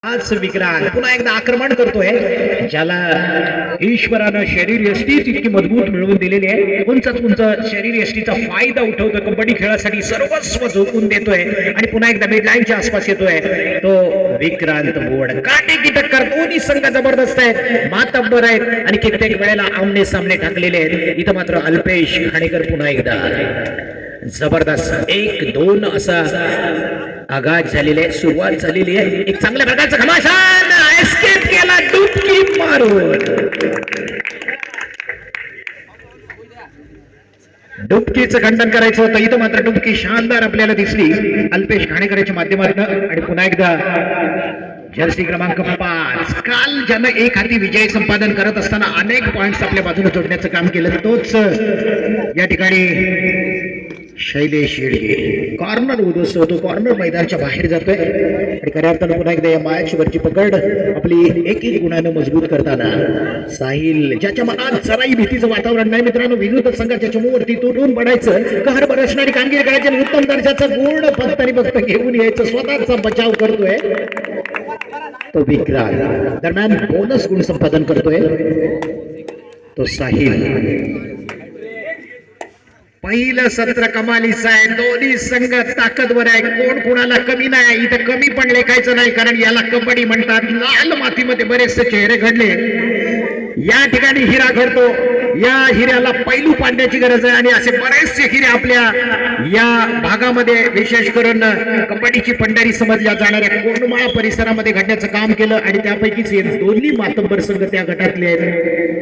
आज विक्रांत पुन्हा एकदा आक्रमण करतोय, ज्याला ईश्वरानं शरीर यष्टीच इतकी मजबूत मिळवून दिलेली आहे. उंच शरीर यष्टीचा फायदा उठवतोय, कबड्डी खेळासाठी सर्वस्व झोकून देतोय आणि पुन्हा एकदा मिडलाईनच्या आसपास येतोय तो विक्रांत बोर्ड. काटेकी टक्कर, दोन्ही संघ जबरदस्त आहेत, मातब्बर आहेत आणि कित्येक वेळेला आमने सामने टाकलेले आहेत. इथं मात्र अल्पेश खाणेकर पुन्हा एकदा जबरदस्त 1-2 असा आघात झालेले, सुरुवात झालेली आहे. एक चांगल्या प्रकारचा घमासान एस्केप केला डुबकी मारून. डुबकीचं खंडन करायचं होतं, इथं मात्र डुबकी शानदार आपल्याला दिसली अल्पेश खाणेकरच्या माध्यमातून. आणि पुन्हा एकदा जर्सी क्रमांक 5, काल ज्यानं एक हाती विजय संपादन करत असताना अनेक पॉइंट्स आपल्या बाजूने जोडण्याचं काम केलं, तोच या ठिकाणी शैलेश शेळके. कॉर्नर उद्ध्वस्त होतो, कॉर्नर मैदानाच्या बाहेर जातोय आणि खऱ्या अर्थानं पुन्हा एकदा या मॅच वरची पकड आपली एक गुणानं मजबूत करताना साहिल, ज्याच्या मनात जराही भीतीचं वातावरण नाही मित्रांनो, विरुद्ध संघाच्या चमूवरती तुटून पडायचं, कहर बरसणारी कामगिरी करायची आणि उत्तम दर्जाचं गुण फक्त आणि फक्त घेऊन यायचं, स्वतःचा बचाव करतोय तो विक्रांत. दरम्यान बोनस गुण संपादन करतोय तो साहिल. पहिलं सत्र कमालीचं आहे, दोन्ही संघ ताकदवर आहे, कोण कोणाला कमी नाही. इथं कमी पण लेखायचं नाही, कारण याला कबड्डी म्हणतात. लाल मातीमध्ये बरेचसे चेहरे घडले, या ठिकाणी हिरा घडतो, या हिऱ्याला पैलू पाडण्याची गरज आहे आणि असे बरेचसे हिरे आपल्या या भागामध्ये विशेष करून कबड्डीची पंढरी समजल्या जाणाऱ्या कोंडमाळा परिसरामध्ये घडण्याचं काम केलं आणि त्यापैकीच हे दोन्ही मातब्बर संघ त्या गटातले आहेत.